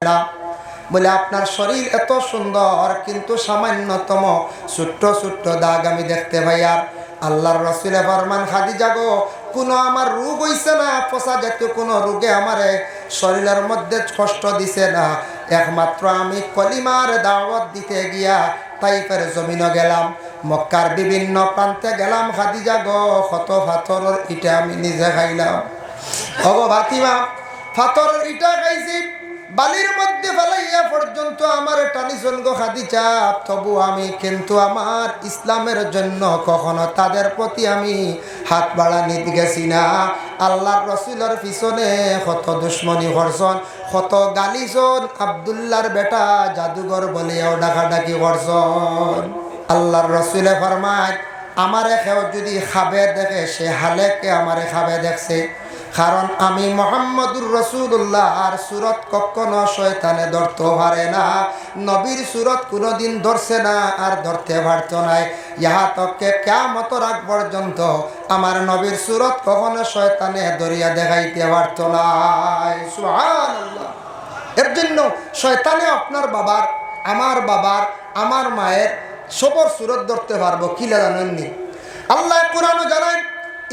না। বলে আপনার শরীর এত সুন্দর কিন্তু সামান্যতম ছোট্ট ছোট্ট দাগ আমি দেখতে পাই। আর আল্লাহর রাসূল ফরমান, খাদিজা গো, কোনো আমার রোগ হইছে না, পচা জাতীয় কোনো রোগে আমারে শরীরের মধ্যে কষ্ট দিছে না। একমাত্র আমি কলিমার দাওয়াত দিতে গিয়া তাইফের জমিনে গেলাম, মক্কার বিভিন্ন প্রান্তে গেলাম। খাদিজা গো, কত পাথরের ইটা আমি নিজে খাইলাম। ওগো ফাতিমা, পাথরের ইটা খাইছি, বালির মধ্যে ফেলাইয়া পর্যন্ত আমার টানিছন গো খাদিজা। তবু আমি কিন্তু আমার ইসলামের জন্য কখনো তাদের প্রতি আমি হাত বাড়ানি গেছি না। আল্লাহর রসুলের পিছনে কত দুশ্মনী করছন, কত গালিছন, আব্দুল্লাহর বেটা জাদুঘর বলিয়াও ডাকাডাকি করছন। আল্লাহর রসুলে ফরমায়, আমারে কেউ যদি খাবে দেখে সে হালেকে আমারে খাবে দেখছে। কারণ আমি মুহাম্মদুর রাসূলুল্লাহ আর সুরত কখনো শয়তানে ধরতে পারে না। নবীর সুরত কোনোদিন ধরছে না আর ধরতে পারত নাই। ইহা তককে কিয়ামতের আগ পর্যন্ত আমার নবীর সুরত কখনো শয়তানে ধরিয়া দেখাইতে পারত না। সুবহানাল্লাহ। এর জন্য শয়তানে আপনার বাবার, আমার বাবার, আমার মায়ের সবর সুরত ধরতে পারবো কি জানেননি? আল্লাহ কুরআনে জানায়,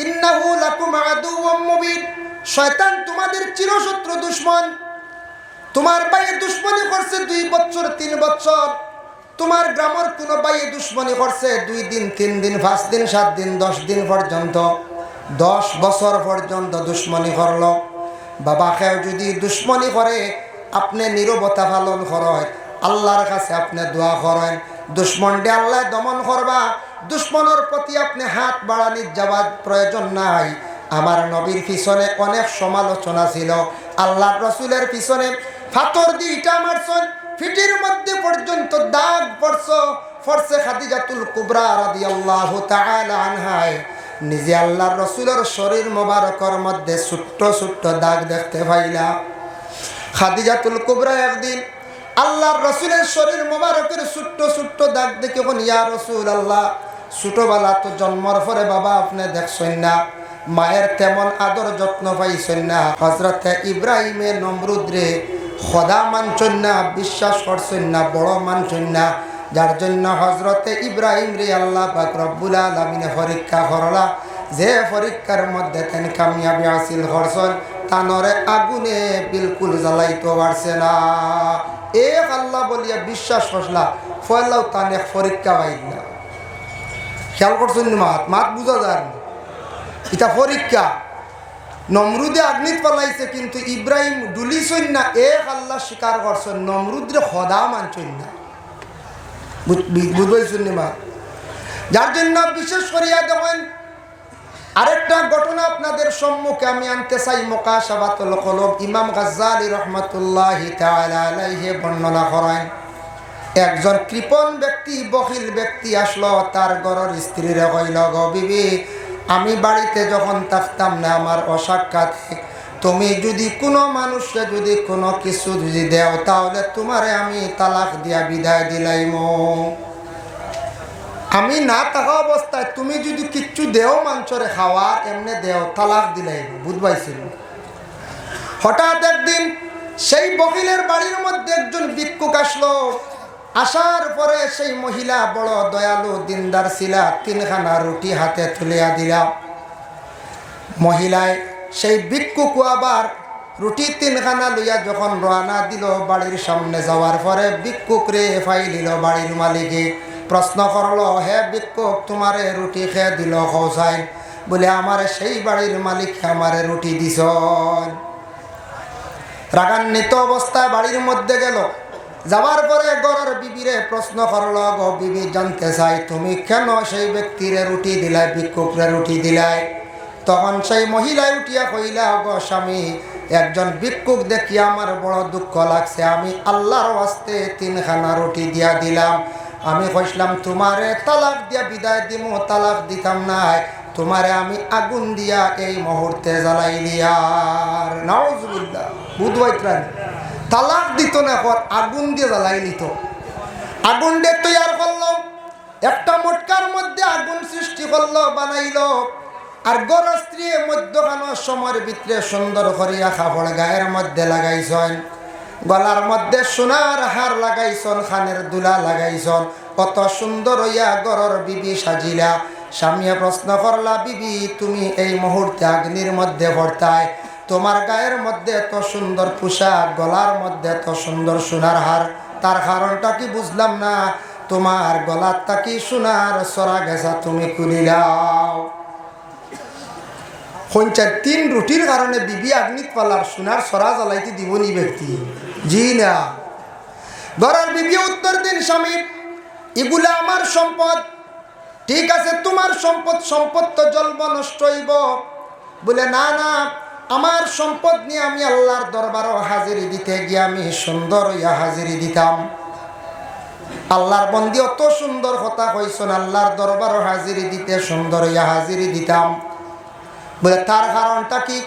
ইন্নাহু লাকুম আদুউম মুবিন। শয়তান তোমাদের চিরশত্রু দুশমন। তোমার ভাইয়ে দুশমনি করছে 2 বছর 3 বছর, তোমার গ্রামের কোনো ভাইয়ে দুশমনি করছে 2 দিন 3 দিন 5 দিন 7 দিন 10 দিন পর্যন্ত, 10 বছর পর্যন্ত দুশমনি করলো। বাবাকেও যদি দুশমনি করে আপনি নীরবতা পালন করেন, আল্লাহর কাছে আপনি দোয়া করেন, দুশমনকে আল্লাহ দমন করবা। দুশমনের প্রতি আপনি হাত বাড়ানির যাওয়ার প্রয়োজন নাই। আমার নবীর পিছনে অনেক সমালোচনা ছিল, আল্লাহর রাসূলের পিছনে পাথর দিয়ে ইটা মারছেন, ফিটির মধ্যে পর্যন্ত দাগ পড়ছে। খাদিজাতুল কুবরা রাদিয়াল্লাহু তাআলা আনহা নিজে আল্লাহর রাসূলের শরীর মোবারকের মধ্যে ছোট্ট ছোট্ট দাগ দেখতে পাইলা। খাদিজাতুল কুবরা একদিন আল্লাহর রাসূলের শরীর মোবারকের ছোট্ট ছোট্ট দাগ দেখে কোন, ইয়া রাসূলুল্লাহ, ছোটবেলা তো জন্মের পরে বাবা আপনি দেখছেন না, মায়ের তেমন আদর যত্ন পাইছেন না। হযরতে ইব্রাহিমের নমরুদরে খোদা মানছেন না, বিশ্বাস করছেন না, বড় মানছেন না। যার জন্য হযরতে ইব্রাহিম রে আল্লাহ পাক রব্বুল আলামিন পরীক্ষা করলা। যে পরীক্ষার মধ্যে তেন কামিয়াবি হাসিল করছেন, তানরে আগুনে বিলকুল জ্বালাইতে পারছে না। এক আল্লাহ বলিয়া বিশ্বাস করলা, ফয়লাও তানে পরীক্ষা পাইল না। খেয়াল করছেন মাত বুঝা যায় না, এটা পরীক্ষা। নমরুদে আগ্নিত পালাইছে কিন্তু ইব্রাহিম ডুলিছেন না, এক আল্লাহ স্বীকার করছেন, নমরুদরে খোদা মানছেন না। বুঝবেন মা? যার জন্য বিশেষ করিয়া দেখেন আরেকটা ঘটনা আপনাদের সম্মুখে আমি আনতে চাই। মুকাশাফাতুল কুলুব ইমাম গাজ্জালী রাহমাতুল্লাহি তাআলা আলাইহি বর্ণনা করেন, একজন কৃপণ ব্যক্তি, বখিল ব্যক্তি আসলো, তার ঘরের স্ত্রীরে কইল, গো বিবি, আমি বাড়িতে যখন থাকতাম না আমার অসাক্ষাতে তুমি যদি কোনো মানুষকে যদি কোনো কিছু যদি দেও তাহলে তোমারে আমি তালাক দিয়া বিদায় দিলাইম। আমি না থাকা অবস্থায় তুমি যদি কিচ্ছু দেও মানুষরে খাওয়ার এমনি দেও, তালাক দিলাইম। বুঝবাইছিল? হঠাৎ একদিন সেই বকিলের বাড়ির মধ্যে একজন ভিক্ষুক আসলো। আসার পরে সেই মহিলা বড় দয়ালু দিনদার ছিলা, 3খানা রুটি হাতে তুলিয়া দিলা। মহিলায় সেই ভিক্ষুক আবার রুটি 3খানা লইয়া যখন রওনা দিল বাড়ির সামনে যাওয়ার পরে ভিক্ষুক রে ফাইলিল বাড়ির মালিকে। প্রশ্ন করলো, হে ভিক্ষুক, তোমারে রুটি খেয়ে দিল খোসাইন? বলে, আমারে সেই বাড়ির মালিক আমারে রুটি দিছ। রাগান্বিত অবস্থায় বাড়ির মধ্যে গেল। যাওয়ার পরে ঘরের বিবিরে প্রশ্ন করলো, গো বিবি, জানতে চাই তুমি কেন সেই ব্যক্তিরে রুটি দিলাই, ভিক্ষুকরে রুটি দিলাই? তখন সেই মহিলায় উঠিয়া কইলা, গো স্বামী, একজন ভিক্ষুক দেখিয়া আমার বড় দুঃখ লাগছে, আমি আল্লাহর ওয়াস্তে 3খানা রুটি দিয়া দিলাম। আমি কইলাম তোমারে তালাক দিয়া বিদায় দিমু, তালাক দিতাম নাই, তোমারে আমি আগুন দিয়া এই মুহূর্তে জ্বালাই দিয়ার। নাউজুবিল্লাহ। বুধবাইত্রান তালাক দিত না, আগুন দিয়ে জ্বালাই নিত। আগুন দিয়ে তৈয়ার করলো, একটা মটকার মধ্যে আগুন সৃষ্টি করলো, বানাইলো। আর গড় স্ত্রী মধ্যখানো সময়ের ভিতরে সুন্দর করিয়া কাপড় গায়ের মধ্যে লাগাইছেন। গলার মধ্যে সোনার হার লাগাইছন, খানের দুলা লাগাইছন, কত সুন্দর হইয়া গরর বিবি সাজিলা। স্বামীয়ে প্রশ্ন করলা, বিবি তুমি এই মুহূর্তে অগ্নির মধ্যে পড়তায়, তোমার গায়ের মধ্যে এত সুন্দর পোশাক, গলার মধ্যে এত সুন্দর সোনার হার, তার কারণটা কি বুঝলাম না। তোমার গলার তাকি সোনার সরা গেছা, তুমি খুলিলাও। পঞ্চায়েত 3 রুটির কারণে বিবি আগ্নিত পালার সোনার সরা জ্বালাইতে দিবনি ব্যক্তি? জি না। গরার বিবি উত্তর দিন, স্বামী এগুলা আমার সম্পদ। ঠিক আছে, তোমার সম্পদ, সম্পদ তো জ্বলব, নষ্ট হইব। বলে না না, আমার সম্পদ নিয়ে আমি আল্লাহর দরবারও হাজিরি দিতে গিয়ে আমি সুন্দর হইয়া হাজিরি দিতাম। আল্লাহর বন্দি অত সুন্দর কথা কইছেন, আল্লাহর দরবারও হাজিরি দিতে সুন্দর হইয়া হাজিরি দিতাম। বলে তার কারণটা কি?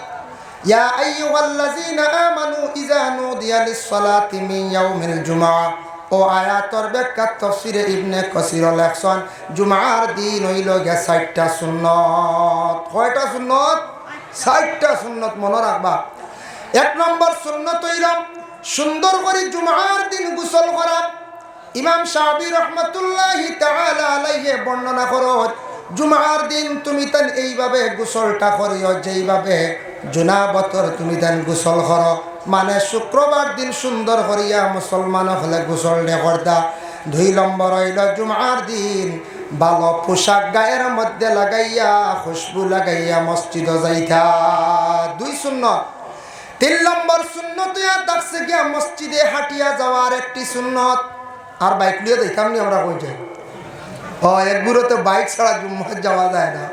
ইয়া আইয়ুহাল্লাযীনা আমানু ইযা নুদিয়া লিস-সালাতি মিন ইয়াউমিল জুমআহ। ও আয়াতর ব্যাখ্যা তাফসীরে ইবনে কাসীর লেখছেন, জুমার দিন হইল গে 60টা সুন্নত। কয়টা সুন্নত? 60টা সুন্নত মনে রাখবা। 1 নম্বর সুন্নত হইল সুন্দর করে জুমার দিন গোসল করা। ইমাম শাফি রহমাতুল্লাহি তাআলা আলাইহি বর্ণনা করো, জুমার দিন তুমি তান এইভাবে গোসলটা করিও যেইভাবে জুনাবতর তুমি তান গোসল করো। মানে শুক্রবার দিন সুন্দর করিয়া মুসলমান হলে গোসল নে করতা। 2 নম্বর হইল জুমার দিন ভালো পোশাক গায়ের মধ্যে লাগাইয়া খুশবু লাগাইয়া মসজিদে যাইতা। 2 সুন্নত। 3 নম্বর সুন্নত থাকছে গিয়া মসজিদে হাঁটিয়া যাওয়ার একটি সুন্নত। আর বাইক লিয়ে যাইতাম নি আমরা, কই যাই? একগুলো তো বাইক ছাড়া জুম্মাত যাওয়া যায় না।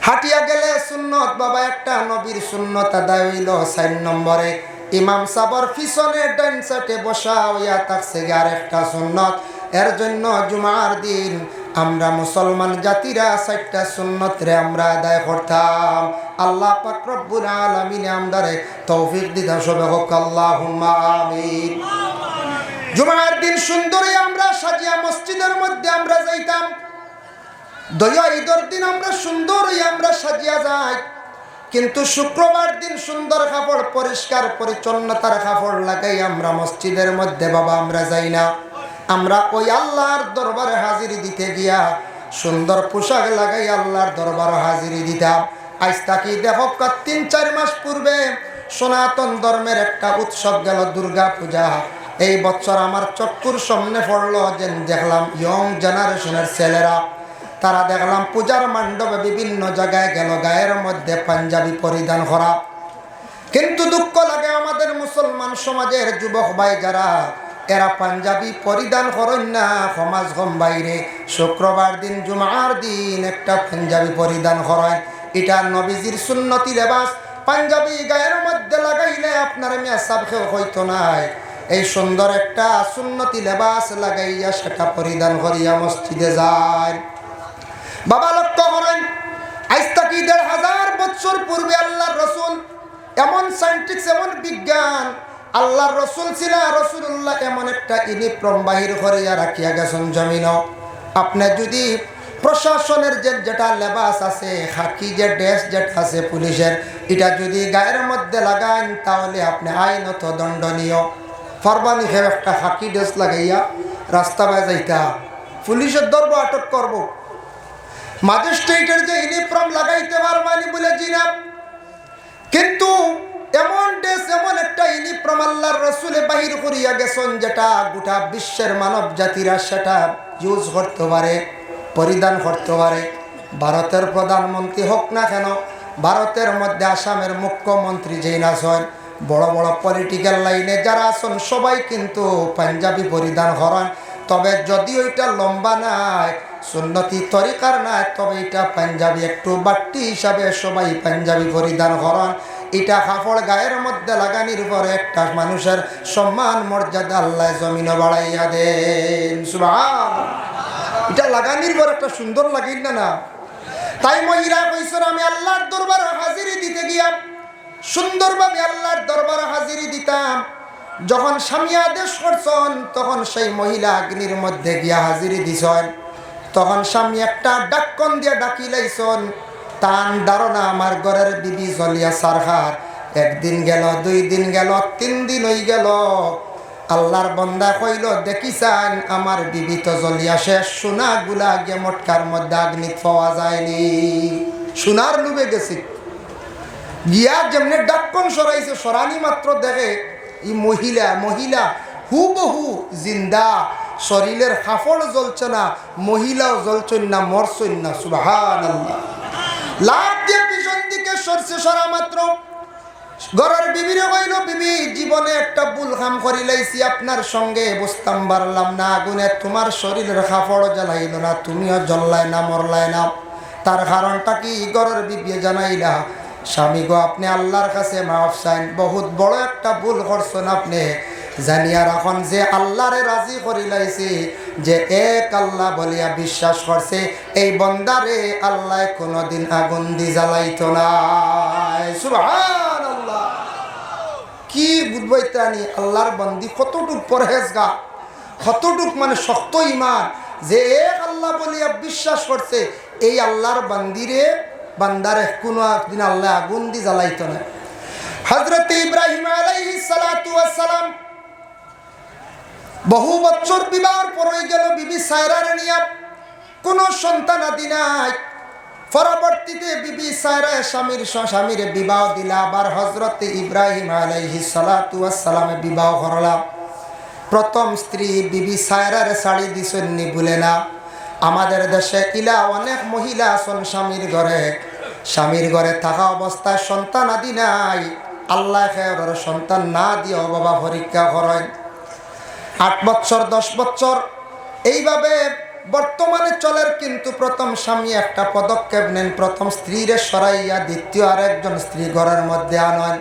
হাঁটিয়া গেলে সুন্নত বাবা একটা, নবীর সুন্নত আদায় হইল। 4 নম্বরে ইমাম সাবর পিছনে ডান সাইডে বসা হইয়া থাকছে আর একটা সুন্নত। এর জন্য জুমার দিন আমরা মুসলমান জাতিরা 4টা সুন্নত রে আমরা আদায় করতাম। আল্লাহ পাক রব্বুল আলামিন আমদারে তৌফিক দিতা, সবে হোক আল্লাহুম্মা আমিন। জুমার দিন সুন্দরী আমরা সাজিয়া মসজিদের মধ্যে আমরা যাইতাম। দয়া ঈদের দিন আমরা সুন্দর আমরা সাজিয়া যাই, কিন্তু শুক্রবার দিন সুন্দর কাপড়, পরিষ্কার পরিচ্ছন্নতার কাপড় লাগাই আমরা মসজিদের মধ্যে বাবা আমরা যাই না। আমরা ওই আল্লাহর দরবারে হাজিরি দিতে গিয়া সুন্দর পোশাক লাগাই আল্লাহর দরবারে হাজিরি দিতাম। আজ তাকি দেখো 3-4 মাস পূর্বে সনাতন ধর্মের একটা উৎসব গেল, দুর্গা পূজা। এই বছর আমার চক্ষুর সামনে পড়লো যে দেখলাম ইয়ং জেনারেশনের ছেলেরা, তারা দেখলাম পূজার মণ্ডপে বিভিন্ন জায়গায় গেল গায়ের মধ্যে পাঞ্জাবি পরিধান করা। কিন্তু দুঃখ লাগে আমাদের মুসলমান সমাজের যুবক ভাই যারা, এরা পাঞ্জাবি পরিধান করেন না। সমাজ কম বাইরে শুক্রবার দিন জুমার দিন একটা পাঞ্জাবি পরিধান করেন। এটা নবীজির সুন্নতি লেবাস। পাঞ্জাবি গায়ের মধ্যে লাগাইলে আপনার মিয়া সাবখেও হইতো নাই। এই সুন্দর একটা সুন্নতি লেবাস লাগাইয়া সেটা পরিধান করিয়া মসজিদে যায়। বাবা লক্ষ্য করেন, আজ থেকে 1500 বছর পূর্বে আল্লাহর রসুল, এমন সায়েন্টিক্স, এমন বিজ্ঞান, আল্লাহর রসুল ছিল রসুল্লাহ এমন একটা ইউনিফর্ম বাহির করিয়া রাখিয়া গেছেন জমিন। আপনি যদি প্রশাসনের যেটা লেবাস আছে, খাকি যে ড্রেস যেটা আছে পুলিশের, এটা যদি গায়ের মধ্যে লাগান তাহলে আপনি আইনত দণ্ডনীয়। ফারবানি খেয়ে একটা খাকি ড্রেস লাগাইয়া রাস্তা বাই যাইতা, পুলিশের ধরব, আটক করব। ম্যাজিস্ট্রেটের যে ইউনিফর্ম লাগাইতে পারবানি বলে জিনা, কিন্তু এমন ড্রেস, এমন একটা ইউনিফর্ম আল্লাহর রসুলে বাহির করিয়া গেছেন যেটা গোটা বিশ্বের মানব জাতিরা সেটা ইউজ করতে পারে, পরিধান করতে পারে। ভারতের প্রধানমন্ত্রী হোক না কেন, ভারতের মধ্যে আসামের মুখ্যমন্ত্রী যেই আছেন, বড় বড় পলিটিক্যাল লাইনে যারা আছেন সবাই কিন্তু পাঞ্জাবি পরিধান করেন। তবে যদিও এটা লম্বা নাই, সুন্নতি তরিকার নাই, তবে এটা পাঞ্জাবি একটু বাট্টি হিসাবে সবাই পাঞ্জাবি পরিধান করেন। এটা কাপড় গায়ের মধ্যে লাগানির পরে একটা মানুষের সম্মান মর্যাদা আল্লাহ জমিনে বাড়াইয়া দেন। সুবহানাল্লাহ। এটা লাগানির পর একটা সুন্দর লাগিল না না? তাই মহিলা কইছেন, আমি আল্লাহর দরবারে হাজিরি দিতে গিয়া সুন্দরভাবে আল্লাহর দরবারে হাজিরি দিতাম। যখন স্বামী আদেশ করছেন তখন সেই মহিলা অগ্নির মধ্যে গিয়া হাজিরি দিছেন। তখন স্বামী একটা ডাক্কন দিয়ে ডাকি লাইছেন, তান ধারণা আমার ঘরের বিবি জলিয়া সারহার একদিন গেল, 2 দিন গেল, 3 দিন হই গেল। আল্লাহর বান্দা কইল, দেখিছেন আমার বিবি তো জ্বলিয়া শেষ, সোনাগুলা গিয়ে মটকার মধ্যে আগ্নি পাওয়া যায়নি। সোনার লুবে গেছি গিয়া যেমনি ডাক্কন সরাইছে, সরানি মাত্র দেখে এই মহিলা হুবহু জিন্দা, শরীরের কাপড় জ্বলছে না, মহিলাও জ্বলছেন না, মরছেন না। সুবহানাল্লাহ। লাভ দিয়ে পিছন দিকে সরছে, সরা মাত্র ঘরের বিবিরে কইল, বিবি জীবনে একটা ভুল কাম করি লাইছি, আপনার সঙ্গে বুঝতাম পারলাম না, আগুনে তোমার শরীরের কাপড় জ্বালাইল না, তুমিও জ্বললাই না, মরলাই না। তার কারণটা কি? ঘরের বিবি জানাইলা, স্বামী গো আপনি আল্লাহর কাছে মাফ চাইন, বহুত বড় একটা ভুল করছেন আপনি। জানিয়া রাখন যে আল্লাহরে রাজি করি লাইছি, যে এক আল্লাহ বলিয়া বিশ্বাস করছে, এই বন্দারে আল্লাহ কোনোদিন আগুন দি জ্বালাইতো না। সুবহানাল্লাহ। কি বুঝবাইতানি আল্লাহর বান্দি কতটুক পরহেজগার, কতটুক মানে শক্ত ইমান, যে এক আল্লাহ বলিয়া বিশ্বাস করছে, এই আল্লাহর বান্দারে কোনো একদিন আল্লাহ আগুন দি জ্বালাইতো না। হযরত ইব্রাহিম আলাইহিস সালাতু ওয়াস সালাম বহু বছর বিবাহের পর হয়ে গেল, বিবি সায়রার নিয়া কোনো সন্তান আদি নাই। পরবর্তীতে বিবি সায়রা স্বামীর বিবাহ দিলা, আবার হযরত ইব্রাহিম আলাইহিস সালাতু ওয়াস সালামে বিবাহ করলাম। প্রথম স্ত্রী বিবি সায়রার শাড়ি দিছেননি ভুলে না। আমাদের দেশে ইলা অনেক মহিলা আছেন স্বামীর ঘরে থাকা অবস্থায় সন্তান আদি নাই, আল্লাহ খেয়ার সন্তান না দিয়ে বাবা পরীক্ষা করেন। 8 বছর 10 বছর এইভাবে বর্তমানে চলের, কিন্তু প্রথম স্বামী একটা পদক্ষেপ নেন, প্রথম স্ত্রীরে সরাইয়া দ্বিতীয় আরেকজন স্ত্রী ঘরের মধ্যে আনেন।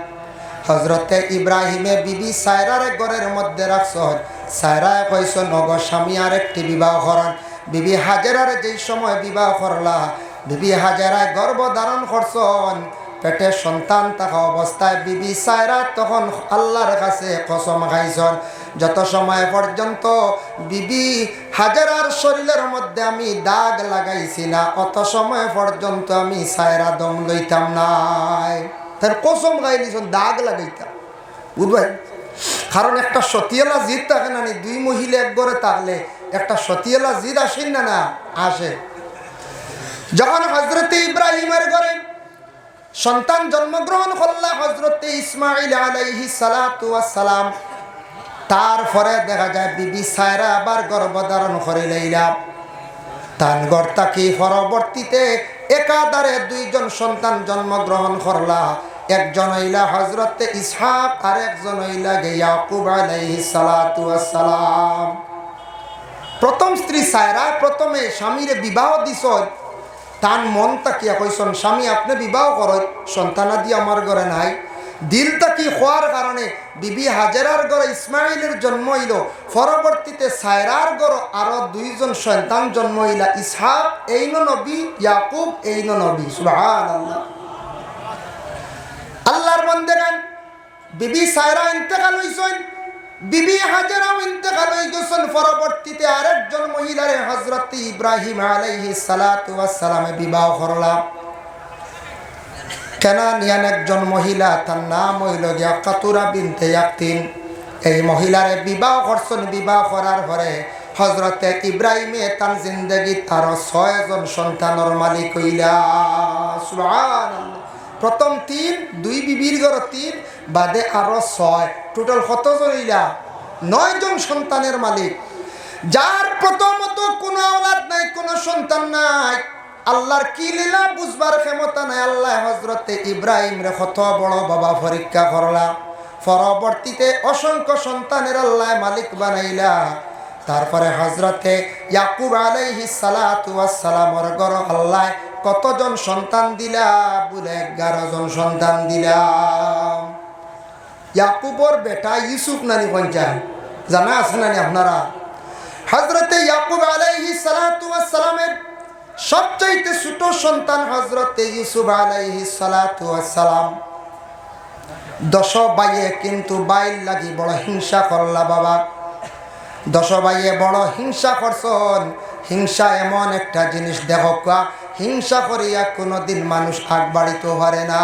হযরতে ইব্রাহিমে বিবি সায়রার ঘরের মধ্যে রাখছেন। সায়রায় কইছ, নগ স্বামী আরেকটি বিবাহ করেন। বিবি হাজেরার যেই সময় বিবাহ করলা, বিবি হাজেরায় গর্ভ ধারণ করছেন, পেটে সন্তান থাকা অবস্থায় বিবি সায়রা তখন আল্লাহর কাছে কসম খাইছেন, যত সময় পর্যন্ত বিবি হাজেরার শরীরের মধ্যে আমি দাগ লাগাইছি না, অত সময় পর্যন্ত আমি সায়রা দম লইতাম নাই। তার কসম খাইলিছেন দাগ লাগাইতাম, বুঝবেন? কারণ একটা সতিয়ালা জিদ থাকে না, 2 মহিলা এক ঘরে থাকলে একটা সতিয়ালা জিদ আসেন না আসে। যখন হযরতে ইব্রাহিমের ঘরে সন্তান জন্মগ্রহণ করলা, হযরতে ইসমাঈল আলাইহিস সালাতু ওয়াস সালাম, তারপরে দেখা যায় বিবি সায়রা আবার গর্ভধারণ করে লইলা। তান গর্তা কি পরবর্তীতে একাধারে 2 জন সন্তান জন্মগ্রহণ করলা। একজন হইলা হযরতে ইসহাক, আর একজন হইলা ইয়াকুব আলাইহিস সালাতু ওয়াস সালাম। প্রথম স্ত্রী সায়রা প্রথমে স্বামীরে বিবাহ দিছ, তান মন তাকিয়া কইসন, স্বামী আপনি বিবাহ করেন, সন্তানাদি আমার ঘরে নাই। দিল তাকি হওয়ার কারণে বিবি হাজেরার ঘরে ইসমাইলের জন্ম হইল, পরবর্তীতে সায়রার ঘরে আরো 2 জন সন্তান জন্ম হইলা, ইসহাক এইনো নবী, ইয়াকুব এইনো নবী। সুবহানাল্লাহ। আল্লাহর বান্দাগান, বিবি সায়রা ইন্তেকাল হইছেন, বিবি হাজেরাও ইন্তেকাল হয়ে গেছেন। পরবর্তীতে আরেকজন মহিলারে হযরত ইব্রাহিম আলাইহিস সালাতু ওয়াস সালামে বিবাহ করলাম। কেনানিয়ান একজন মহিলা, তার নাম হইল কাতুরা বিনতে ইয়াকতিন। এই মহিলারে বিবাহ করছেন। বিবাহ করার পরে হযরতে ইব্রাহিমে তার জিন্দগি তার 6 জন সন্তানের মালিক হইলা। সুবহানাল্লাহ। প্রথম 3, 2 বিবির ঘর 3, বাদে আরো 6, টোটাল কত জন হইলা? 9 জন সন্তানের মালিক। যার প্রথমত কোনো আওলাদ নাই, কোনো সন্তান নাই, আল্লাহর কি লীলা বুঝবার ক্ষমতা নাই। আল্লাহ হযরতে ইব্রাহিম রে কত বড় বাবা পরীক্ষা করলা, পরবর্তীতে অসংখ্য সন্তানের আল্লাহ মালিক বানাইলা। তারপরে হযরতে ইয়াকুব আলাইহিস সালাতু ওয়াস সালামের ঘর আল্লাহ কতজন সন্তান দিলা? বলে 11 জন সন্তান দিলা। ইয়াকুবর বেটা ইউসুফ নানি পঞ্চায় জানা আছে নানি আপনারা? হযরতে ইয়াকুব আলাইহিস সালাতু ওয়াস সালামের সবচাইতে ছোট সন্তান হযরতে ইউসুফ আলাইহিস সালাতু ওয়াস সালাম। 10 ভাইয়ে কিন্তু বাইর লাগি বড় হিংসা করলা বাবা। 10 ভাইয়ে বড় হিংসা করছন। হিংসা এমন একটা জিনিস, দেখো হিংসা করিয়া কোনোদিন মানুষ আগ বাড়িতে পারে না।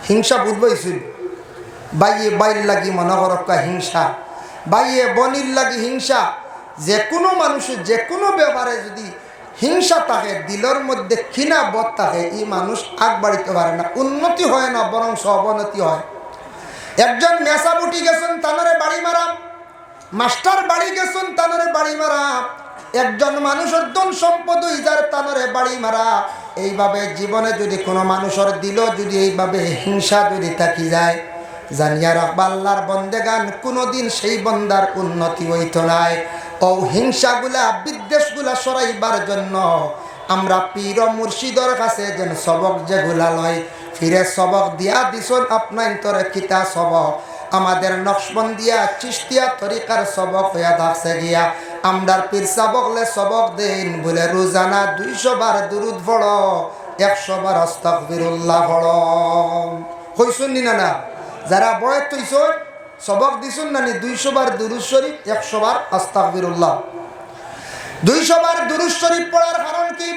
হিংসা বুঝবইছিল বাইয়ে বাইর লাগি মনে করক্কা হিংসা, বাইয়ে বনির লাগি হিংসা। যে কোনো মানুষের যে কোনো ব্যাপারে যদি হিংসা থাকে, দিলের মধ্যে কিনা বোধ থাকে, এই মানুষ আগ বাড়িতে পারে না, উন্নতি হয় না, বরং অবনতি হয়। একজন নেশা বুটি গেছেন তানারে বাড়ি মারা, মাস্টার বাড়ি গেছেন তানারে বাড়ি মারা, একজন মানুষের ধন সম্পদ ইজার তানারে বাড়ি মারা। এইভাবে জীবনে যদি কোনো মানুষের দিল যদি এইভাবে হিংসা যদি থাকি যায়, জানিয়া রাখবা আল্লাহর বন্দেগান কোনোদিন সেই বন্দার উন্নতি হইত নাই। ও হিংসাগুলা বিদ্বেষগুলা সরাইবার জন্য আমরা পীর মুর্শিদর কাছে যেন সবক যেগুলা লয়, ফিরে সবক দিয়া দিছন আপনার তোরে কিতা সবক আমাদের নকশবন্দিয়া চিশতিয়া তরিকার সবক হইয়া থাকছে গিয়া। আমরার পীর সাবকলে সবক দেন বলে রোজানা 200 বার দুরুদ পড়ো, 100 বার আস্তাগফিরুল্লাহ পড়ো। হইছুন নি না? যারা বয়স তৈছন সবক দিছুন না নি? 200 বার দুরুদ শরীফ, 100 বার আস্তাগফিরুল্লাহ। 200 বার দুরুদ শরীফ পড়ার কারণ কি?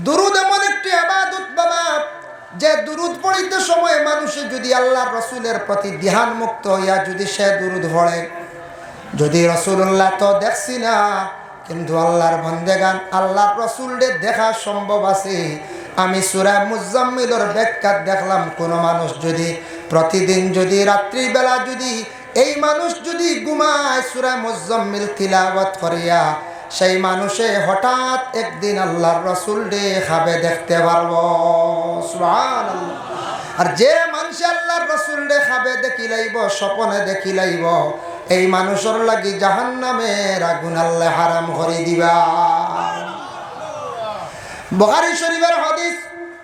দুরুদ এমন একটি ইবাদত বাবা, যে দুরুদ পড়িতে সময় মানুষে যদি আল্লাহর রসুলের প্রতি ধ্যান মুক্ত হইয়া যদি সে দুরুদ পড়ে, যদি রাসূলুল্লাহ তো দেখছি না, কিন্তু আল্লাহর বন্দেগান আল্লাহর রসুলকে দেখা সম্ভব আছে। আমি সূরা মুজাম্মিলের ব্যাখ্যা দেখলাম, কোন মানুষ যদি প্রতিদিন যদি রাত্রিবেলা যদি এই মানুষ যদি ঘুমায় সূরা মুজাম্মিল তিলাওয়াত করিয়া, সেই মানুষে হঠাৎ একদিন আল্লাহর রসুলকে খাবে দেখতে পারবো। সুবহানাল্লাহ। আর যে মানুষ আল্লাহর রসুলকে খাবে দেখি লাইব, স্বপ্নে দেখি লাইব, এই মানুষের লাগি জাহান্নামের আগুন আল্লাহ হারাম করে দিবা। বুখারী শরীফের হাদিস,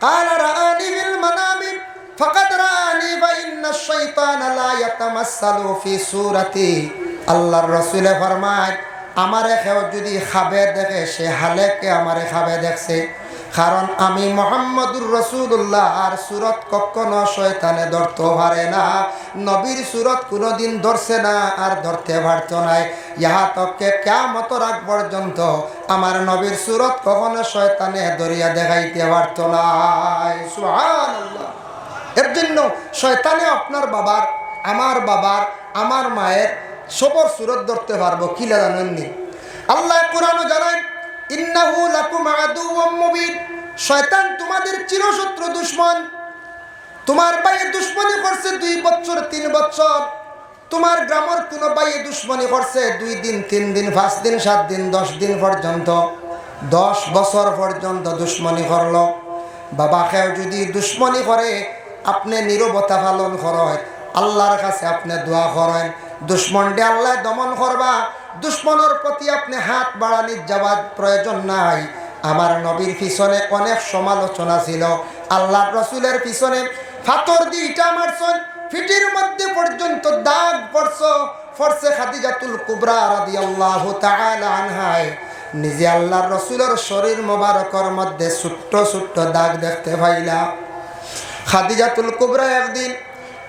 কালা রাআনি ফিল মানামি ফাকাদ রাআনি ওয়া ইন্নাশ শাইতানা লা ইয়াতামাসসালু ফি সূরাতি। আল্লাহর রাসূলে ফরমায়, আমারে কেউ যদি খাবে দেখে, সে হালেকে আমারে খাবে দেখছে, কারণ আমি মুহাম্মদুর রাসূলুল্লাহ আর সুরত কখনো শয়তানে ধরতে পারে না, নবীর সুরত কোনোদিন ধরছে না আর ধরতে পারত নাই। ইহা তককে কিয়ামতের আগ পর্যন্ত আমার নবীর সুরত কখনো শয়তানে ধরিয়া দেখাইতে পারত না। সুবহানাল্লাহ। এর জন্য শয়তানে আপনার বাবার, আমার বাবার, আমার মায়ের সবর সুরত ধরতে পারবো কি জানেননি? আল্লাহ কোরআনে জানান, ইন্নাহু লাকুম আদুউম মুবিন। শয়তান তোমাদের চিরশত্রু দুশমন। তোমার ভাইয়ে দুশমনি করছে 2 বছর 3 বছর, তোমার গ্রামের কোনো ভাইয়ে দুশমনি করছে 2 দিন 3 দিন 5 দিন 7 দিন 10 দিন পর্যন্ত, 10 বছর পর্যন্ত দুশমনি করলো। বাবাকেও যদি দুশমনি করে, আপনি নীরবতা পালন করেন, আল্লাহর কাছে আপনি দোয়া করেন, দুশ্মনকে আল্লাহ দমন করবা। দুশ্মনের প্রতি আপনি হাত বাড়ানির যাওয়ার প্রয়োজন নাই। আমার নবীর পিছনে অনেক সমালোচনা ছিল, আল্লাহর রসুলের পিছনে ফাতর দিয়ে ইটা মারছেন, ফিটির মধ্যে পর্যন্ত দাগ পড়ছে। খাদিজাতুল কুবরা রাদিয়াল্লাহু তাআলা আনহা নিজে আল্লাহর রসুলের শরীর মোবারকের মধ্যে ছোট্ট ছোট্ট দাগ দেখতে পাইলা। খাদিজাতুল কুবরা একদিন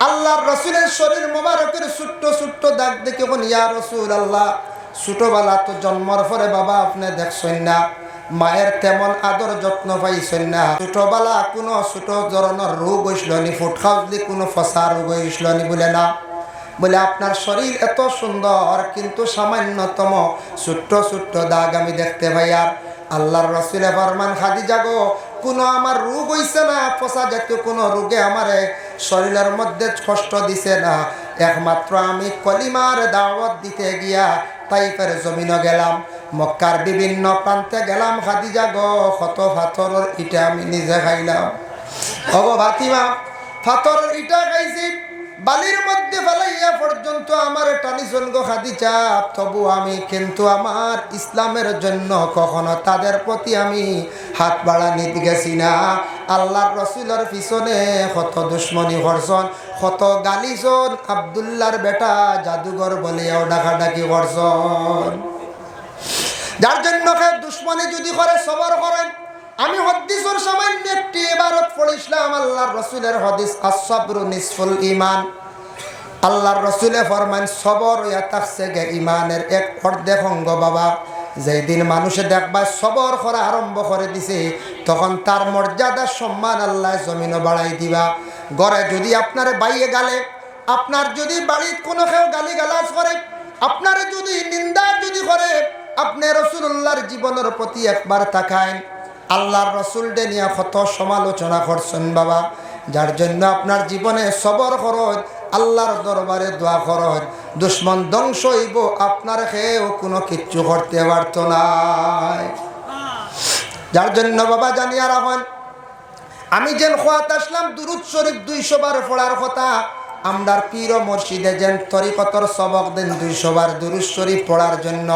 আল্লাহর রসুলের শরীর মোবারকের ছোট্ট ছোট্ট দাগ দেখে কোন, ইয়া রাসূলুল্লাহ, ছোটবেলা তো জন্মর পরে বাবা আপনি দেখছেন না, মায়ের তেমন আদর যত্ন পাইছেন না, ছোটবেলা কোনো ছোট ধরনের রোগ হইছিল নি, ফুট খাওয়ালি কোনো ফসা রোগ হইছিল নি? বলে না। বলে আপনার শরীর এত সুন্দর, কিন্তু সামান্যতম ছোট্ট ছোট্ট দাগ আমি দেখতে পাই। আর আল্লাহর রসুলে ফরমান, খাদিজা গো, কোনো আমার রোগ হইছে না, ফসা জাতীয় কোনো রোগে আমার শরীরের মধ্যে কষ্ট দিছে না, একমাত্র আমি কলিমার দাওয়াত দিতে গিয়া তাইফের জমিনে গেলাম, মক্কার বিভিন্ন প্রান্তে গেলাম, খাদিজা গো, কত পাথরের ইটা আমি নিজে খাইলাম। ওগো ফাতিমা, পাথরের ইটা খাইছি, বালির মধ্যে ফেলাইয়া পর্যন্ত আমার টানিছন গো খাদিজা, তবু আমি কিন্তু আমার ইসলামের জন্য কখনো তাদের প্রতি আমি হাত বাড়ানি গেছি না। আল্লাহর রসুলের পিছনে কত দুশ্মনী করছন, কত গালিছন, আব্দুল্লাহর বেটা জাদুঘর বলিয়াও ডাকাডাকি করছন। যার জন্য দুশ্মনী যদি করে সবর করেন। আমি হাদিসের সামান্য একটি ইবারত পড়িছিলাম, আল্লাহর রাসূলের হাদিস, আস-সাবরু নিসফুল ঈমান। আল্লাহর রাসূলে ফরমান, সবর ইয়া থাকছে গে ঈমানের 1/2 অঙ্গ বাবা। যেই দিন মানুষে দেখবা সবর করা আরম্ভ করে দিছে, তখন তার মর্যাদা সম্মান আল্লাহ জমিনও বাড়াই দিবা। ঘরে যদি আপনারে বাইয়ে গালে, আপনার যদি বাড়ির কোনো কেউ গালি গালাজ করে, আপনারে যদি নিন্দা যদি করে, আপনি রাসূলুল্লাহর জীবনের প্রতি একবার তাকায়। আল্লাহর রাসূল ডে নিয়ে কত সমালোচনা করছেন বাবা, যার জন্য আপনার জীবনে সবর খরচ, আল্লাহর দরবারে দোয়া খরচ, দুশ্মন ধ্বংস হইব, আপনার কেউ কোনো কিচ্ছু করতে পারত না। যার জন্য বাবা জানিয়া রাখেন, আমি যেন খোয়াত আসলাম দুরুদ শরীফ 200 বার পড়ার কথা, আমরার পীর ও মুর্শিদে যেন তরিকতর সবক দেন 200 বার দুরুদ শরীফ পড়ার জন্য,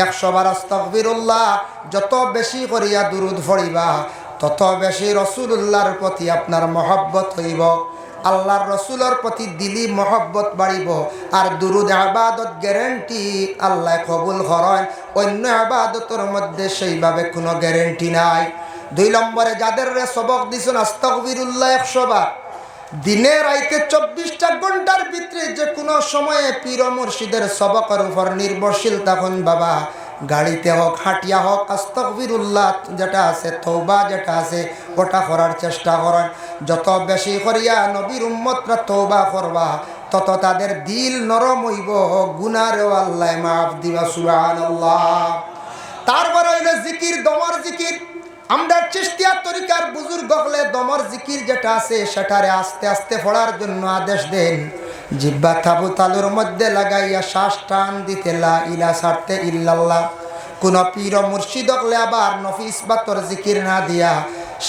100 বার আস্তাগফিরুল্লাহ। যত বেশি করিয়া দুরুদ পড়িবা তত বেশি রাসূলুল্লাহর প্রতি আপনার মহব্বত হইব, আল্লাহর রাসূলের প্রতি দিলি মহব্বত বাড়িব। আর দুরুদ ইবাদত গ্যারান্টি আল্লাহ কবুল করেন, অন্য ইবাদতের মধ্যে সেইভাবে কোনো গ্যারান্টি নাই। 2 নম্বরে যাদের সবক দিছেন আস্তাগফিরুল্লাহ 100 বার, দিনে রাইতে 24টা ঘন্টার ভিতরে যে কোনো সময়ে পীর মুর্শিদের সবকের উপর নির্ভরশীল তখন বাবা, গাড়িতে হোক হাঁটিয়া হোক আস্তাগফিরুল্লাহ যেটা আছে, তওবা যেটা আছে, ওটা করার চেষ্টা করেন। যত বেশি করিয়া নবীর উম্মতরা তওবা করবা তত তাদের দিল নরম হইব, গুনাহও আল্লাহ মাফ দিবা, সুবহানাল্লাহ। তারপরে হইল জিকির, দমর জিকির। আমরা চিশতিয়া তরিকার বুজুর্গ হলে দমর জিকির যেটা আছে সেটারে আস্তে আস্তে পড়ার জন্য আদেশ দেন। জিব্বা তাবু তালুর মধ্যে লাগাইয়া শ্বাস টান দিতে লা ইলাহা ছাড়তে ইল্লাল্লাহ। কোন পীর মুর্শিদ হলে আবার নফিস বাতর জিকির না দিয়া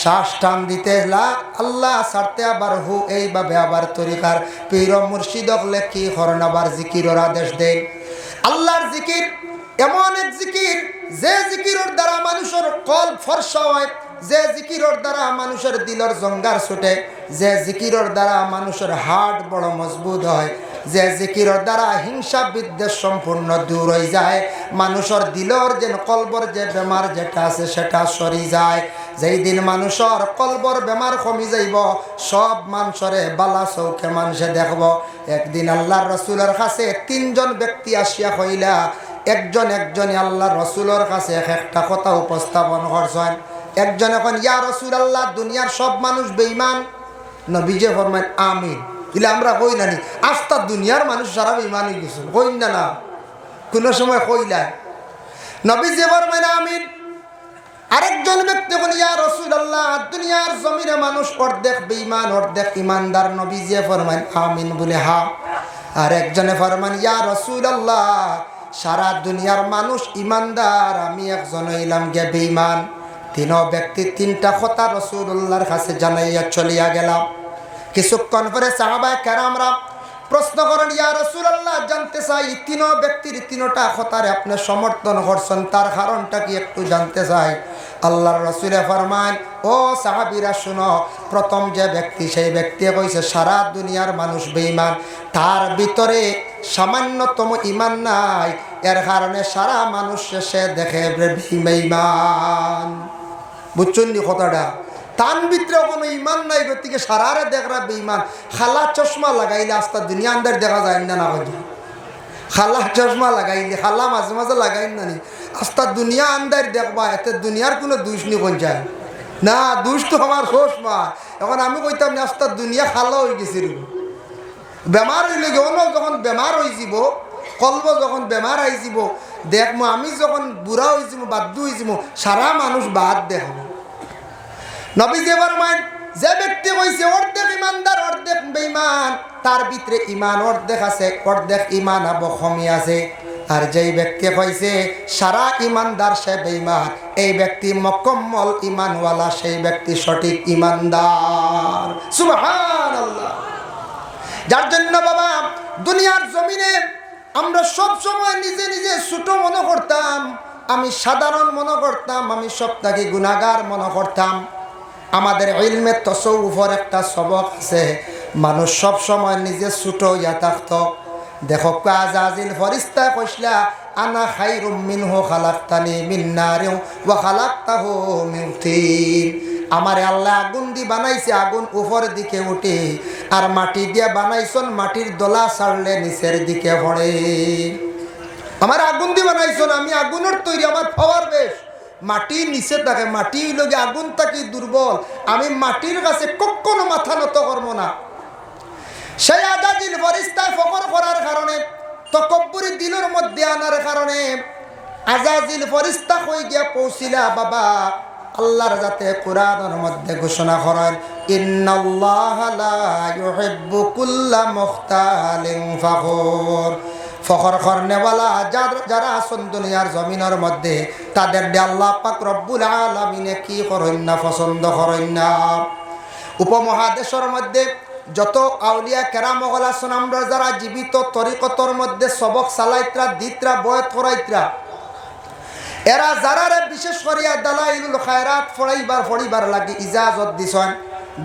শ্বাস টান দিতে লা আল্লাহ ছাড়তে আবার হু, এইভাবে আবার তরিকার পীর মুর্শিদ হলে কি করেন, আবার জিকিরের আদেশ দেন। আল্লাহর জিকির এমন এক জিকির, যে জিকিরের দ্বারা মানুষের কলব ফর্সা হয়, যে জিকিরের দ্বারা মানুষের দিলের জঙ্গার ছুটে, যে জিকিরের দ্বারা মানুষের হার্ট বড় মজবুত হয়, যে জিকিরের দ্বারা হিংসা বিদ্বেষ সম্পূর্ণ দূর হয়ে যায়, মানুষের দিলের যে কলবর যে বেমার যেটা আছে সেটা সরি যায়। যেই দিন মানুষের কলবর বেমার কমি যাইব, সব মানুষরে বালা চৌকে মানুষে দেখব। একদিন আল্লাহর রাসূলের কাছে 3 জন ব্যক্তি আসিয়া কইলা, একজনে আল্লাহর রাসূলের কাছে একটা কথা উপস্থাপন করছেন। একজন এখন ইয়া রাসূলুল্লাহ, দুনিয়ার সব মানুষ বেঈমান। নবীজি ফরমায় আমিন। ইলা আমরা কই নানি আস্তা দুনিয়ার মানুষ সারা বেঈমান হয়ে গেছে, কই না না কোন সময় কইলা। নবীজি ফরমায় আমিন। আরেকজন ব্যক্তি এখন ইয়া রাসূলুল্লাহ, দুনিয়ার জমিনে মানুষ অর্ধেক বেঈমান অর্ধেক ইমানদার। নবীজি ফরমায় আমিন বলে হা। আর একজনে ফরমান ইয়া রাসূলুল্লাহ, সারা দুনিয়ার মানুষ ইমানদার, আমি একজন হইলাম গে বেঈমান। 3 ব্যক্তি 3টা কথা রাসূলুল্লাহর কাছে জানাইয়া চলিয়া গেলাম। কিছুক্ষণ পরে সাহাবায়ে কেরামরা প্রশ্ন করেন, ইয়া রাসূলুল্লাহ, জানতে চাই 3 ব্যক্তির 3টা কথারে আপনি সমর্থন করছেন, তার কারণটা কি একটু জানতে চাই। আল্লাহর রাসূল ফরমান, ও সাহাবীরা শুনো, প্রথম যে ব্যক্তি সেই ব্যক্তি কইছে সারা দুনিয়ার মানুষ বেঈমান, তার ভিতরে সামান্যতম ঈমান নাই, এর কারণে সারা মানুষ সে দেখে বেঈমান। বুঝছেন নি কথাটা? তার ভিতরে কোনো ইমান নাই, গতিকে সারারে দেখরা বেঈমান। খালা চশমা লাগাইলে আস্তা দুনিয়া আন্দার দেখা যায় না, না কই খালা চশমা লাগাইলে, খালা মাঝে মাঝে লাগাই না নি, আস্তা দুনিয়া আন্দার দেখবা, এতে দুনিয়ার কোনো দুষ নি কোন যায় না, দুষ তো আমার চশমা। এখন আমি কইতাম না আস্তা দুনিয়া খালা হয়ে গেছে, বেমার হইলে গেল, যখন বেমার হয়ে যাব, কলব যখন বেমার আই যাব, দেখবো আমি যখন বুড়া হয়ে যাব, বাধ্য হয়ে যাব, সারা মানুষ বাদ দেখব। নবীজি ফরমান, যে ব্যক্তি হইছে অর্ধেক ইমানদার অর্ধেক বেঈমান, তার ভিতরে ইমান অর্ধেক আছে, অর্ধেক ইমান কমি আছে। আর যেই ব্যক্তি হইছে সারা ইমানদার সে বেঈমান, এই ব্যক্তি মুকম্মল ইমানওয়ালা, সেই ব্যক্তি সঠিক ইমানদার। সুবহানাল্লাহ। যার জন্য বাবা দুনিয়ার জমিনে আমরা সব সময় নিজে নিজে ছোট মনে করতাম, আমি সাধারণ মনে করতাম, আমি সবটাকে গুনাহগার মনে করতাম। আমাদের ইলমে তাসাউফের একটা সবক আছে, মানুষ সব সময় নিজে ছোট ইয়া থাকতো। দেখো আজাজিল ফেরেশতা কইলা, আনা খায়রুম মিনহু খালাকতানি মিন নারিন ওয়া খালাকতাহু মিন তিন। আমারে আল্লাহ আগুন দিয়ে বানাইছে, আগুন উপরের দিকে উঠে, আর মাটি দিয়ে বানাইছেন, মাটির দলা ছাড়লে নিচের দিকে পড়ে। আমার আগুন দিয়ে বানাইছেন, আমি আগুনের তৈরি, আমার পাওয়ার বেশ, মাটির নিচে থাকে, মাটি হইল গিয়ে আগুন থাকি দুর্বল, আমি মাটির কাছে কখনো মাথা নত করবো না। সেই আজাজিল ফরিস্তায় ফকর করার কারণে, তকব্বুরি দিলের মধ্যে আনার কারণে আজাজিল ফরিস্তা হয়ে গিয়া পৌঁছিলা বাবা আল্লাহর যাতে কোরআনের মধ্যে ঘোষণা করেন, ইন্নাল্লাহা লা ইউহিব্বু কুল্লা মুখতালিন ফাখুর। ফখর করনেওয়ালা যারা আছেন দুনিয়ার জমিনের মধ্যে, তাদের দিয়ে আল্লাহ পাক রব্বুল আলামিনে কি করেন না, পছন্দ করেন না। উপমহাদেশের মধ্যে যত আউলিয়া কেরাম হল আছেন, আমরা যারা জীবিত তরিকতর মধ্যে সবক সালাইত্রা দিত্রা বয়ত করাইত্রা, এরা যারারে বিশেষ করিয়া দালাইলুল খায়রাত ফড়িবার লাগে ইজাজত দিছেন।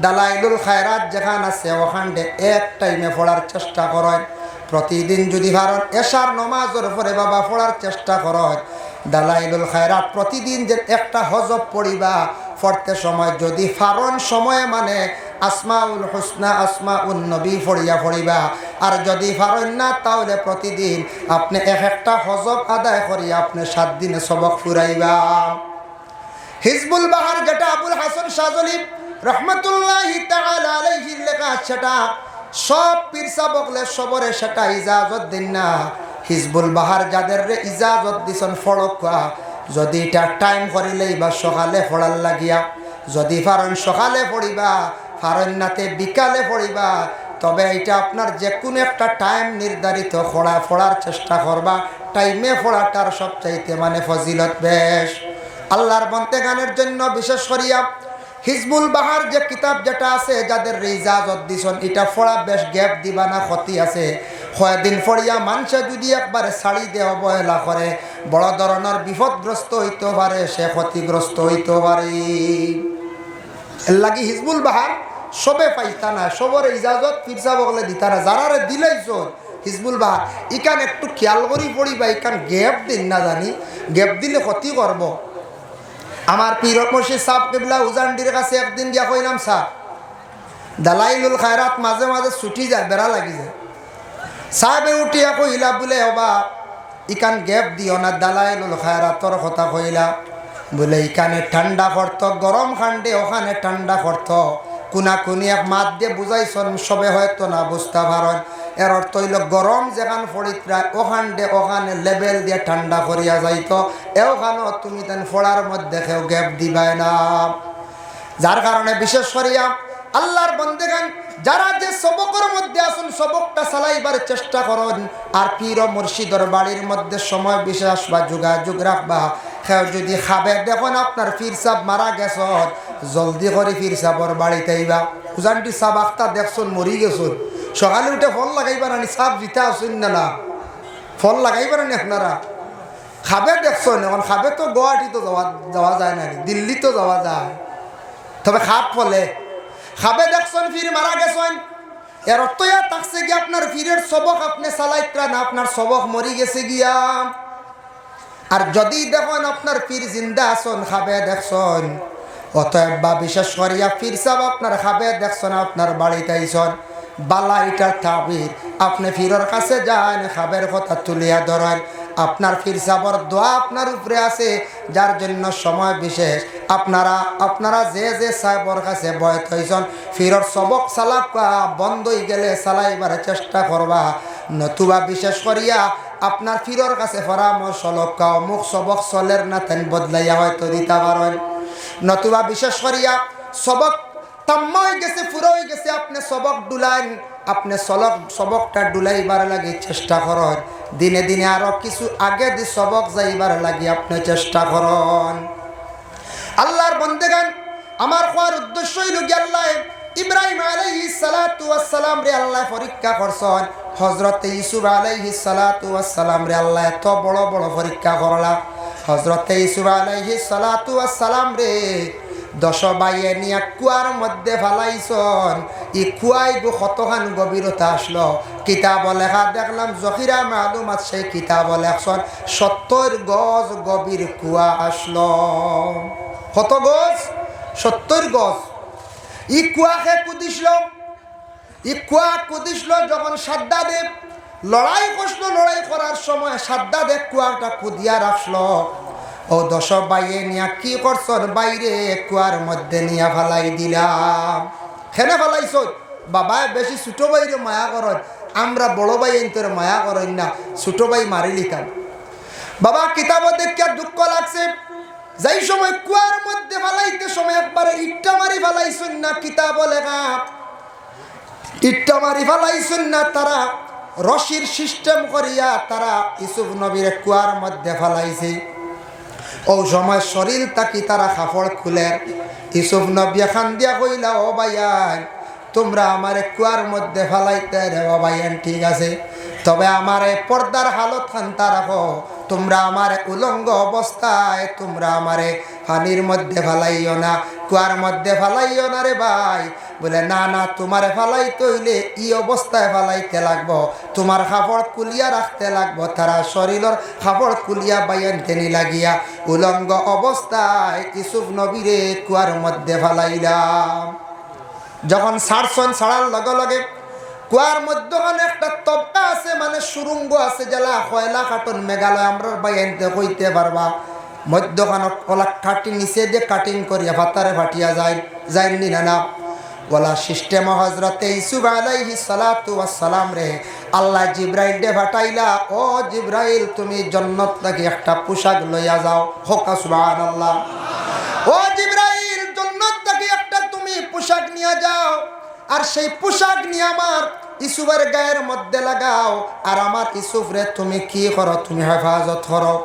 দালাইলুল খায়রাত যেখান আছে ওখানে এক টাইমে পড়ার চেষ্টা করেন। প্রতিদিন যদি ভারত এশার নমাজের পরে বাবা পড়ার চেষ্টা করেন। দালাইলুল খায়রাত প্রতিদিন যে একটা হজব পড়িবা, পড়তে সময় যদি ফারন সময়ে মানে আসমাউল হুসনা আসমাউন নবী পড়িবা, আর যদি ফারন না তাহলে প্রতিদিন আপনি একটা হজব আদায় করিয়া আপনি 7 দিনে সবক ফুরাইবা। হিজবুল বাহার যেটা আবুল হাসান শাহজলি রহমতুল্লাহি তাআলা আলাইহি লেখা, সেটা সব পীরসা বকলে সবরে সেটা ইজাজত দিন না। হিজবুল বাহার যাদের রে ইজাজত দিছেন ফড়কা, যদি এটা টাইম করিলেই বা সকালে পড়ার লাগিয়া, যদি ফারন সকালে পড়িবা, ফারন নাতে বিকালে পড়িবা, তবে এটা আপনার যে কোনো একটা টাইম নির্ধারিত পড়ার চেষ্টা করবা। টাইমে পড়াটার সবচাইতে মানে ফজিলত বেশ। আল্লাহর বন্দেগানের জন্য বিশেষ করিয়া হিজবুল বাহার যে কিতাব যেটা আছে, যাদের ইজাজত দিছেন, এটা পড়া বেশ গ্যাপ দিবা না, ক্ষতি আছে। কয়েকদিন পড়িয়া মানুষে যদি একবারে ছাড়ি দিয়ে অবহেলা করে, বড় ধরনের বিপদগ্রস্ত হইতে পারে, সে ক্ষতিগ্রস্ত হইতে পারে। এর লাগি হিজবুল বাহার সবে পাইতা না, সবর ইজাজত পীরসা বকলে দিতা না। যারারে দিলেইছ হিজবুল বাহার, ইকান একটু খেয়াল করি পড়িবা, ইকান গ্যাপ দিন না, জানি গ্যাপ দিলে ক্ষতি করব। আমার পীর মুর্শিদ সাহেব কিবলা উজানডির কাছে একদিন গিয়া কইলাম, সাহেব দালাইলুল খায়রাত মাঝে মাঝে ছুটি যায়, বেড়া লাগি যায়। সাহেবে উঠিয়া কইলা বলে হবা ইকান গ্যাপ দিও না, দালাইলুল খায়রাতর কথা কইলা বলে ইকানে ঠান্ডা করতো, গরম খান্ডে ওখানে ঠান্ডা করতো। কুনি এক মাত দিয়ে বুঝাইছন, সবে হয়তো না বুঝতে পারেন। এর অর্থ হইল গরম যেখান ফড়িত্রা ওখানে লেবেল দিয়ে ঠান্ডা করিয়া যাইতো, এওখানেও তুমি তেন ফড়ার মধ্যে কেউ গ্যাপ দিবাই না। যার কারণে বিশেষ করিয়া আল্লাহর বন্দেগান যারা যে সবকের মধ্যে আসুন, সবকটা চালাইবার চেষ্টা করুন। আর পীর ও মুর্শিদর বাড়ির মধ্যে সময় বিশেষ বা যোগাযোগ রাখবা। কেউ যদি খাবে দেখুন আপনার পীর সাহেব মারা গেছ, জলদি করে পীর সাহেবর বাড়িতে আইবা। উজানটি সাহেব আখতা দেখছুন মরি গেছুন, সকালে উঠে ফল লাগাইবার আনি সাহেব জিতা আসুন না, ফল লাগাইবার আনি আপনারা খাবে দেখছুন। এখন খাবে তো গুয়াহাটি তো যাওয়া যায় না, দিল্লি তো যাওয়া যায়, তবে খাপ ফলে খাবে দেখছেন ফির মারা গেছেন। এর অর্থ ইয়া থাকছে গিয়া আপনার ফিরের সবক আপনি চালাইত্রা না, আপনার সবক মরি গেছে গিয়া। আর যদি দেখেন আপনার পীর জিন্দা আসন, খাবে দেখছেন, অতএব বা বিশেষ করিয়া পীর সাহেব আপনার খাবে দেখছেন, আপনার বাড়িতে আইসন, বালা এটার তাবির আপনি ফিরের কাছে যান, খাবের কথা তুলিয়া ধরেন। আপনার পীর সাহেবর দোয়া আপনার উপরে আছে, যার জন্য সময় বিশেষ আপনারা যে সাহেবর কাছে বয়ত হইছেন, ফিরর সবক চালাক বন্ধ হয়ে গেলে চালাইবার চেষ্টা করবা। নতুবা বিশেষ করিয়া আপনার ফিরর কাছে পরামর্শ লক্ষ্য অমুক সবক চলের না, তেন বদলাইয়া হয়তো দিতে পারেন। নতুবা বিশেষ করিয়া সবক তাম্ম হয়ে গেছে, পুরো হয়ে গেছে, আপনি সবক ডুলাইন, আপনি সবকটা ডুলাইবার লাগে চেষ্টা করেন। দিনে দিনে আরো কিছু আগে দি সবক যাইবার লাগে আপনি চেষ্টা করেন। আল্লাহর বন্দেগান, আমার কোয়ার উদ্দেশ্য হইল কি, আল্লাহ ইব্রাহিম আলাইহিস সালাতু ওয়াস সালাম রে আল্লাহ পরীক্ষা করছেন। হযরত ইউসুফ আলাইহিস সালাতু ওয়াস সালাম রে আল্লাহ এত বড় বড় পরীক্ষা করলা। হযরত ইউসুফ আলাইহিস সালাতু ওয়াস সালাম রে 10 ভাইয়ে নিয়া কুয়ার মধ্যে ফালাইছন। ই কুয়াই গো কতখান গভীরতা আসলো, কিতাব লেখা দেখলাম জখিরা মালুমাত, সেই কিতাব লেখছন 70 গজ গভীর কুয়া আসলো। কত গজ? 70 গজ। ই কুয়াকে কুদিসল যখন সাদ্দাদে লড়াই করার সময় সাদ্দাদে কুয়াটা কুদিয়া রাখলো। ও দশ বাইয়ে নিয়া কি করছন? বাইরে কুয়ার মধ্যে নিয়া ফালাই দিলাম। খেনে ফালাইছ? বাবা বেশি ছোট বাইরে মায়া করেন, আমরা বড় ভাই তোর মায়া করেন না, ছোট ভাই মারি লিখাম। বাবা কিতাব দেখিয়া দুঃখ লাগছে, যাই সময় কুয়ার মধ্যে ফালাইতে সময় একবারে ইট্টা মারি ফালাইছেন না। কিতাব লেখা ইট্টা মারি ফালাইছেন না, তারা রশির সিস্টেম করিয়া তারা ইউসুফ নবীর কুয়ার মধ্যে ফালাইছে। ও সময় শরীর তাকি তারা কাপড় খুলে ইউসুফ নবী খান দিয়া কইলা, ও ভাইয়ান তোমরা আমারে কুয়ার মধ্যে ফালাইতে রে। ও ভাইয়ান ঠিক আছে, তবে আমারে পর্দার হালত খান্তা রাখো, তোমরা আমারে উলঙ্গ অবস্থায় তোমরা আমারে পানির মধ্যে ফালাইও না, কুয়ার মধ্যে ফালাইও না রে ভাই। বলে না না, তোমারে ফালাইতে হইলে ই অবস্থায় ফালাইতে লাগবো, তোমার কাপড় কুলিয়া রাখতে লাগবো। তারা শরীরের কাপড় কুলিয়া বাইয়ান টেনি লাগিয়া উলঙ্গ অবস্থায় ইউসুফ নবীরে কুয়ার মধ্যে ফালাইলাম। যখন ছাড়ছন, ছাড়ার লগে লগে কুয়ার মধ্যখানে একটা তবকা আছে, মানে সুরঙ্গ আছে, জেলা কয়লা কাটন মেঘালয় আমরা বাইয়ানতে কইতে পারবা। মধ্যখানত কলা কাটি নিচে দিয়ে কাটিং করিয়া ভাতারে ফাটিয়া যায়, যায়নি না না বলা সিস্টেম। হজরতে ইউসুফ আলাইহিস সালাতু ওয়াস সালাম রে আল্লাহ জিব্রাইল দে ফাটাইলা, ও জিব্রাইল তুমি জান্নাত থেকে একটা পোশাক লইয়া যাও। হোকা সুবহানাল্লাহ। ও জিব্রাইল জান্নাত থেকে একটা তুমি পোশাক নিয়ে যাও, আর সেই পোশাক নিয়ে আমার ইউসুফের গায়ের মধ্যে লাগাও, আর আমার ইউসুফ রে তুমি কি করো? তুমি হেফাজত করো।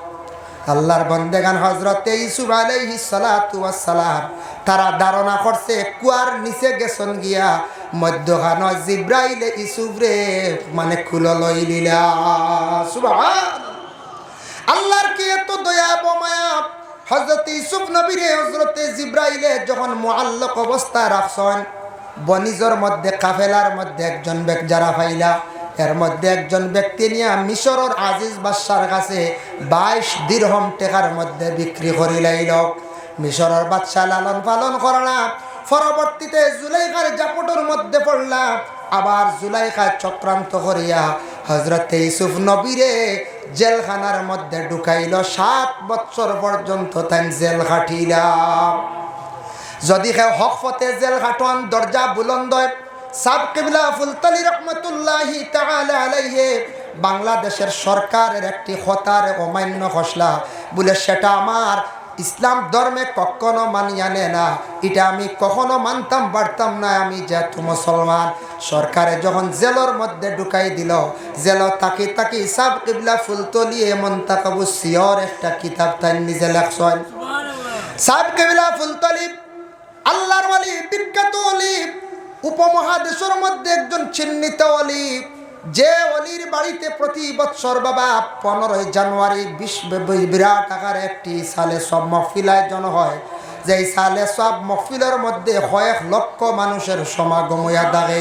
আল্লাহর বন্দেগান হজরতে ইউসুফ আলাইহিস সালাতু ওয়াস সালাম তারা ধারণা করছে কুয়ার নিচে গেছন গিয়া মধ্যখান জিব্রাইল ইউসুফ রে মানে খুলে লই লিলা। সুবহান আল্লাহর কি এত দয়া বমায়া। হযরত ইউসুফ নবী রে হযরতে জিব্রাইলে যখন মুআল্লাক অবস্থায় রাখছেন, বনিজর মধ্যে কাফেলার মধ্যে একজন ব্যক্তি যারা পাইলা, এর মধ্যে একজন ব্যক্তি নিয়ে মিশরের আজিজ বাদশার কাছে 22 দিরহম টাকার মধ্যে বিক্রি করিলাইল। মিশরের বাদশা লালন পালন করলা, পরবর্তীতে জুলাইখার জাপটের মধ্যে পড়লা। আবার জুলাইখা চক্রান্ত করিয়া হযরতে ইউসুফ নবীরে জেলখানার মধ্যে ঢুকাইল। 7 বছর পর্যন্ত তাই জেল খাটিলা। যদি হক পথে জেল খাটন দরজা বুলন্দ। সাব কিবলা ফুলতলি রহমতুল্লাহি তাআলা আলাইহি বাংলাদেশের সরকারের একটি খতার অমান্য খসলা বলে সেটা আমার ইসলাম ধর্মে কখনো মানিয়া নেয় না, এটা আমি কখনো মানতাম পারতাম না। আমি যেহেতু মুসলমান, সরকারে যখন জেলের মধ্যে ঢুকাই দিল, জেল তাকি তাকি সাব কিবলা ফুলতলি মুনতাকাবু সিয়র একটা কিতাব তাই নিজে লেখছেন। সাব কিবলা ফুলতলি আল্লাহর ওয়ালি, বিখ্যাত ওয়ালি, উপমহাদেশের মধ্যে একজন চিহ্নিত ওয়ালি, যে ওয়ালির বাড়িতে প্রতি বছর বাবা 15 জানুয়ারি বিরাট আকারে একটি সালে সব মহফিল আয়োজন হয়। যেই সালে সব মহফিলের মধ্যে কয়েক লক্ষ মানুষের সমাগম হইয়া থাকে।